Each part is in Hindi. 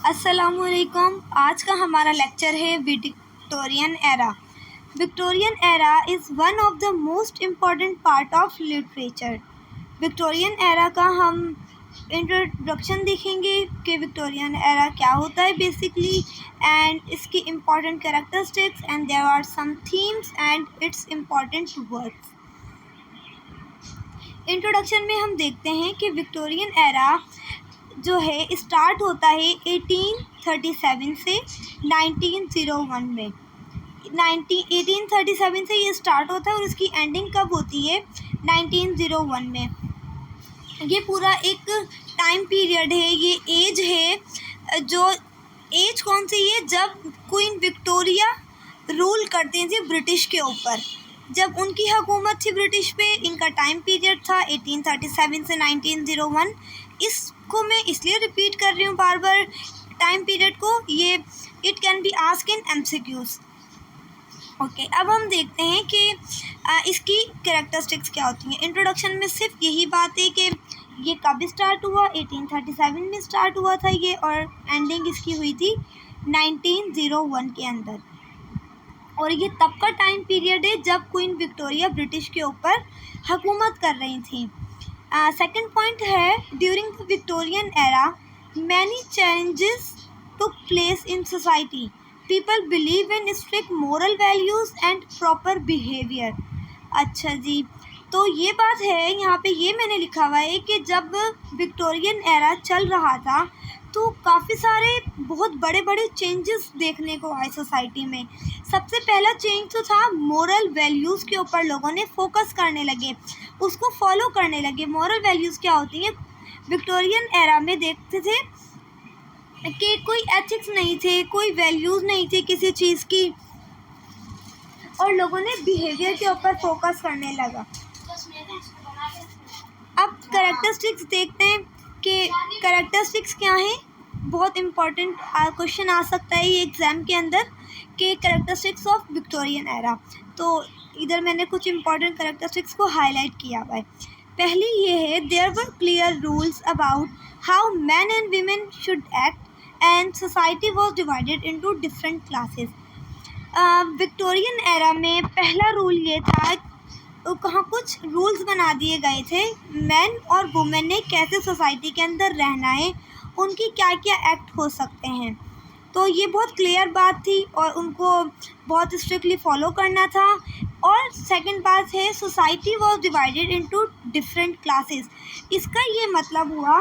अस्सलामुअलैकुम। आज का हमारा लेक्चर है Victorian era. Victorian era is one of the most important part of literature. Victorian era का हम इंट्रोडक्शन देखेंगे कि विक्टोरियन एरा क्या होता है बेसिकली, एंड इसकी important characteristics, and there are some themes and its important works. Introduction में हम देखते हैं कि विक्टोरियन एरा जो है स्टार्ट होता है 1837 से 1901 में। 1837 से ये स्टार्ट होता है और इसकी एंडिंग कब होती है? 1901 में। ये पूरा एक टाइम पीरियड है, ये एज है। जो एज कौन सी है? जब क्वीन विक्टोरिया रूल करती थी ब्रिटिश के ऊपर, जब उनकी हुकूमत थी ब्रिटिश पे। इनका टाइम पीरियड था 1837 से 1901। इसको मैं इसलिए रिपीट कर रही हूँ बार बार टाइम पीरियड को, ये it can be asked in MCQs. Okay, अब हम देखते हैं कि इसकी कैरेक्टरिस्टिक्स क्या होती हैं। इंट्रोडक्शन में सिर्फ यही बात है कि ये कब स्टार्ट हुआ, 1837 में स्टार्ट हुआ था ये, और एंडिंग इसकी हुई थी 1901 के अंदर। और ये तब का टाइम पीरियड है जब क्वीन विक्टोरिया ब्रिटिश के ऊपर हुकूमत कर रही थी। सेकंड पॉइंट है, during the Victorian era many changes took place in society. People believe in strict moral values and proper behaviour. अच्छा जी, तो ये बात है यहाँ पे, ये मैंने लिखा हुआ है कि जब विक्टोरियन एरा चल रहा था तो काफ़ी सारे बहुत बड़े बड़े चेंजेस देखने को आए सोसाइटी में। सबसे पहला चेंज तो था मोरल वैल्यूज़ के ऊपर लोगों ने फोकस करने लगे, उसको फॉलो करने लगे। मोरल वैल्यूज़ क्या होती हैं? विक्टोरियन एरा में देखते थे कि कोई एथिक्स नहीं थे, कोई वैल्यूज़ नहीं थी किसी चीज़ की, और लोगों ने बिहेवियर के ऊपर फोकस करने लगा। अब कैरेक्टरिस्टिक्स देखते हैं कि कैरेक्टरिस्टिक्स क्या हैं। बहुत इम्पॉर्टेंट क्वेश्चन आ सकता है ये एग्ज़ाम के अंदर कि कैरेक्टरिस्टिक्स ऑफ विक्टोरियन एरा। तो इधर मैंने कुछ इम्पॉर्टेंट कैरेक्टरिस्टिक्स को हाईलाइट किया हुआ है। पहली ये है, there were clear rules about how man and women should act and society was divided into different classes. Victorian era में पहला रूल ये था, कहाँ कुछ रूल्स बना दिए गए थे, मैन और वुमेन ने कैसे सोसाइटी के अंदर रहना है, उनकी क्या क्या एक्ट हो सकते हैं। तो ये बहुत क्लियर बात थी और उनको बहुत स्ट्रिक्टली फॉलो करना था। और सेकंड बात है, society was divided into different classes. इसका ये मतलब हुआ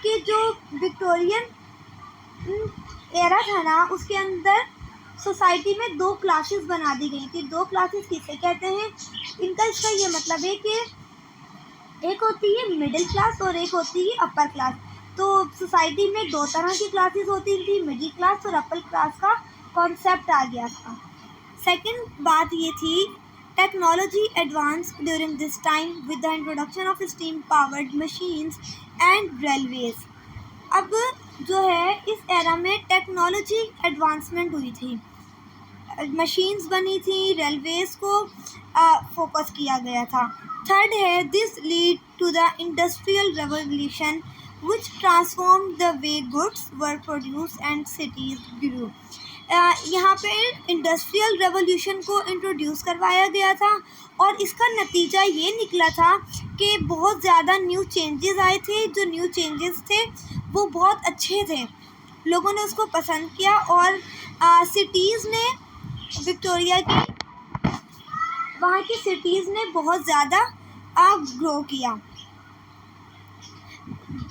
कि जो विक्टोरियन एरा था ना, उसके अंदर सोसाइटी में दो क्लासेस बना दी गई थी। दो क्लासेस किसे कहते हैं? इनका इसका ये मतलब है कि एक होती है मिडिल क्लास और एक होती है अपर क्लास। तो सोसाइटी में दो तरह की क्लासेस होती थी, मिडिल क्लास और अपर क्लास का कॉन्सेप्ट आ गया था। सेकंड बात ये थी, technology advance during this time with the introduction of steam powered machines and railways. अब जो है इस एरा में टेक्नोलॉजी एडवांसमेंट हुई थी, मशीन्स बनी थी, रेलवेज़ को फोकस किया गया था। थर्ड है, this lead to the industrial revolution which transformed the way goods were produced and cities grew। यहाँ पे इंडस्ट्रियल रेवोल्यूशन को इंट्रोड्यूस करवाया गया था और इसका नतीजा ये निकला था कि बहुत ज़्यादा न्यू चेंजेस आए थे। जो न्यू चेंजेस थे वो बहुत अच्छे थे, लोगों ने उसको पसंद किया और सिटीज़ ने, विक्टोरिया की वहाँ की सिटीज़ ने बहुत ज़्यादा ग्रो किया।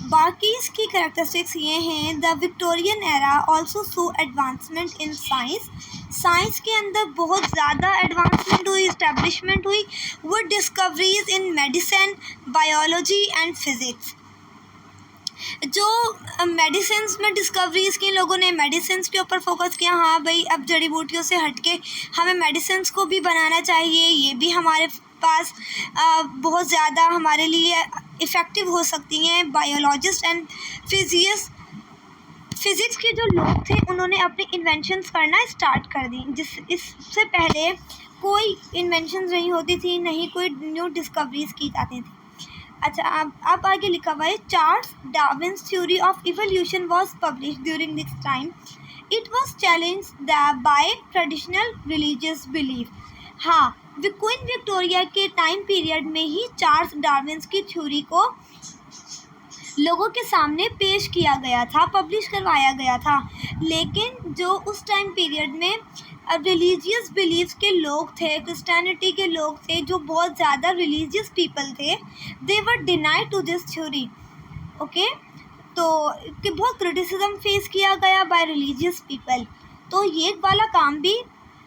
बाकी इसकी कैरेक्टरिस्टिक्स ये हैं, the Victorian era also so advancement in science. Science के अंदर बहुत ज़्यादा एडवांसमेंट हुई, इस्टेब्लिशमेंट हुई, वो discoveries in medicine, biology and physics. जो मेडिसिन में डिस्कवरीज़ की, लोगों ने मेडिसिन के ऊपर फोकस किया। हाँ भाई, अब जड़ी बूटियों से हटके हमें मेडिसिन को भी बनाना चाहिए, ये भी हमारे पास बहुत ज़्यादा हमारे लिए इफ़ेक्टिव हो सकती हैं। बायोलॉजिस्ट एंड फिज़िक्स के जो लोग थे उन्होंने अपनी इन्वेंशंस करना स्टार्ट कर दी, इससे पहले कोई इन्वेंशंस नहीं होती थी, नहीं कोई न्यू डिस्कवरीज़ की जाती थी। अच्छा, अब आगे लिखा हुआ है Charles Darwin's theory of evolution was publish during this time. It was challenged by traditional religious belief. हाँ, क्वीन विक्टोरिया के टाइम पीरियड में ही चार्ल्स डार्विन्स की थ्योरी को लोगों के सामने पेश किया गया था, पब्लिश करवाया गया था। लेकिन जो उस टाइम पीरियड में रिलीजियस बिलीव्स के लोग थे, क्रिश्चियनिटी के लोग थे, जो बहुत ज़्यादा रिलीजियस पीपल थे, they were denied to this theory. Okay, तो कि बहुत क्रिटिसिज्म फेस किया गया बाय रिलीजियस पीपल। तो ये वाला काम भी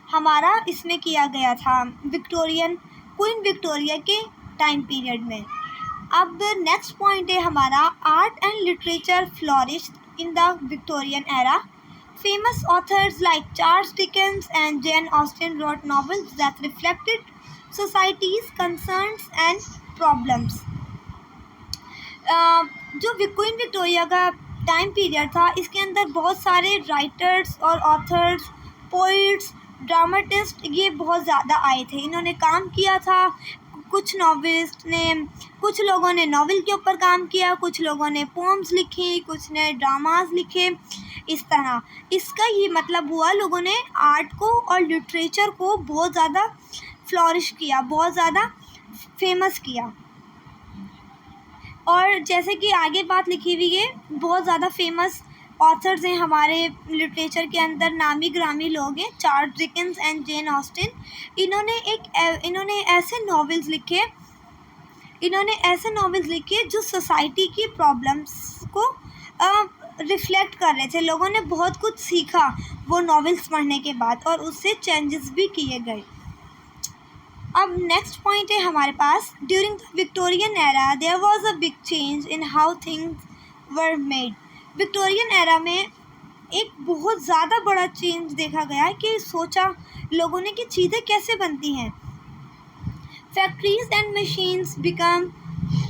हमारा इसमें किया गया था क्वीन विक्टोरिया के टाइम पीरियड में। अब नेक्स्ट पॉइंट है हमारा art and literature flourished in the Victorian era. Famous authors like Charles Dickens and Jane Austen wrote novels that reflected society's concerns and problems. जो क्वीन विक्टोरिया का टाइम पीरियड था, इसके अंदर बहुत सारे राइटर्स और ऑथर्स, पोइट्स, ड्रामाटिस्ट ये बहुत ज़्यादा आए थे। इन्होंने काम किया था। कुछ नॉवेलिस्ट ने, कुछ लोगों ने नॉवेल के ऊपर काम किया, कुछ लोगों ने पोम्स लिखी, कुछ ने ड्रामास लिखे। इस तरह इसका ये मतलब हुआ, लोगों ने आर्ट को और लिटरेचर को बहुत ज़्यादा फ्लॉरिश किया, बहुत ज़्यादा फेमस किया। और जैसे कि आगे बात लिखी हुई है, बहुत ज़्यादा फेमस ऑथर्स हैं हमारे लिटरेचर के अंदर, नामी ग्रामी लोग हैं, Charles Dickens and Jane Austen. इन्होंने ऐसे नॉवेल्स लिखे जो सोसाइटी की प्रॉब्लम्स को रिफ्लेक्ट कर रहे थे। लोगों ने बहुत कुछ सीखा वो नॉवेल्स पढ़ने के बाद, और उससे चेंजेस भी किए गए। अब नेक्स्ट पॉइंट है हमारे पास, during the Victorian era there was a big change in how things were made. Victorian era में एक बहुत ज़्यादा बड़ा चेंज देखा गया कि सोचा लोगों ने कि चीज़ें कैसे बनती हैं। Factories and machines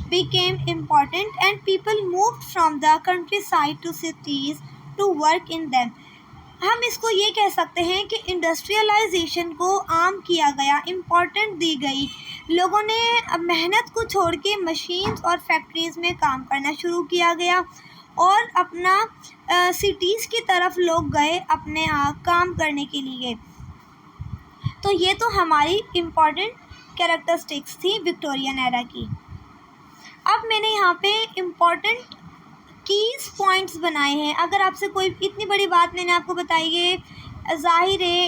became important and people moved from the countryside to cities to work in them. हम इसको ये कह सकते हैं कि इंडस्ट्रियलाइजेशन को आम किया गया, इम्पोर्टेंट दी गई। लोगों ने मेहनत को छोड़ के मशीन्स और फैक्ट्रीज़ में काम करना शुरू किया गया, और अपना सिटीज़ की तरफ लोग गए अपने काम करने के लिए। तो ये तो हमारी इम्पोर्टेंट कैरेक्टरिस्टिक्स थी विक्टोरियन एरा की। अब मैंने यहाँ पे इम्पोर्टेंट कीज़ पॉइंट्स बनाए हैं। अगर आपसे कोई इतनी बड़ी बात मैंने आपको बताई है, ज़ाहिर है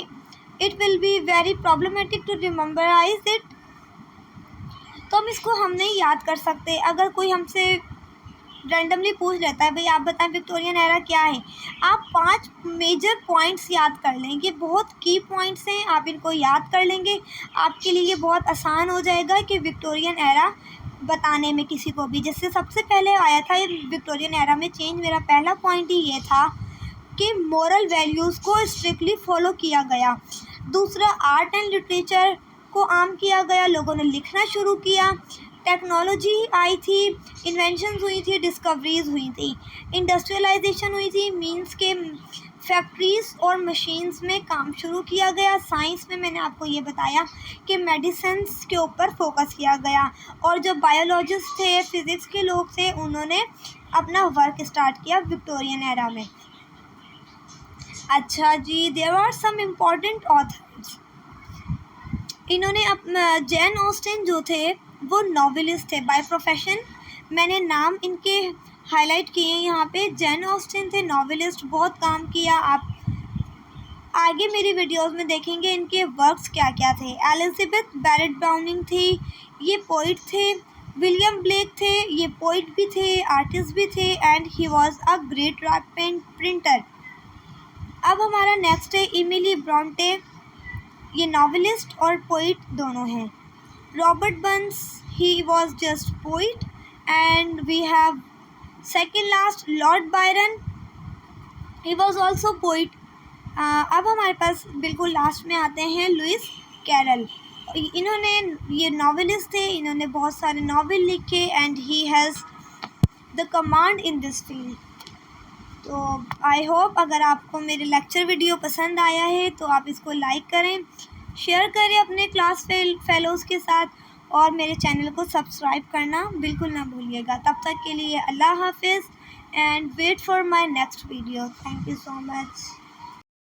it will be very problematic to rememberise it, तो हम इसको हम नहीं याद कर सकते। अगर कोई हमसे रैंडमली पूछ लेता है, भाई आप बताएं विक्टोरियन एरा क्या है, आप 5 मेजर पॉइंट्स याद कर लें। ये बहुत की पॉइंट्स हैं, आप इनको याद कर लेंगे, आपके लिए ये बहुत आसान हो जाएगा कि विक्टोरियन एरा बताने में किसी को भी। जैसे सबसे पहले आया था विक्टोरियन एरा में चेंज, मेरा पहला पॉइंट ही ये था कि मॉरल वैल्यूज़ को स्ट्रिक्टली फॉलो किया गया। दूसरा, आर्ट एंड लिटरेचर को आम किया गया, लोगों ने लिखना शुरू किया। टेक्नोलॉजी आई थी, इन्वेंशंस हुई थी, डिस्कवरीज हुई थी। इंडस्ट्रियलाइजेशन हुई थी, मींस के फैक्ट्रीज़ और मशीन्स में काम शुरू किया गया। साइंस में मैंने आपको ये बताया कि मेडिसिन्स के ऊपर फोकस किया गया, और जो बायोलॉजिस्ट थे, फिज़िक्स के लोग थे, उन्होंने अपना वर्क स्टार्ट किया विक्टोरियन एरा में। अच्छा जी, there are some important authors. इन्होंने जेन ऑस्टिन जो थे वो नॉवेलिस्ट थे बाय प्रोफेशन। मैंने नाम इनके हाईलाइट किए हैं यहाँ पे। जेन ऑस्टिन थे नॉवेलिस्ट, बहुत काम किया। आप आगे मेरी वीडियोस में देखेंगे इनके वर्क्स क्या क्या थे। एलिजाबेथ बैरेट ब्राउनिंग थी, ये पोइट थे। विलियम ब्लेक थे, ये पोइट भी थे, आर्टिस्ट भी थे, and he was a great printer. अब हमारा नेक्स्ट है इमिली ब्रॉन्टे, ये नॉवेलिस्ट और पोइट दोनों हैं। Robert Burns, he was just poet. And we have second last Lord Byron, he was also poet. अब हमारे पास बिल्कुल लास्ट में आते हैं लुइस कैरल। इन्होंने, ये नॉवेलिस्ट थे, इन्होंने बहुत सारे नॉवेल लिखे, and he has the command in this field. तो आई होप अगर आपको मेरे लेक्चर वीडियो पसंद आया है तो आप इसको लाइक करें, शेयर करें अपने क्लास फेलोज़ के साथ, और मेरे चैनल को सब्सक्राइब करना बिल्कुल ना भूलिएगा। तब तक के लिए अल्लाह हाफिज़ and wait for my next video. Thank you so much.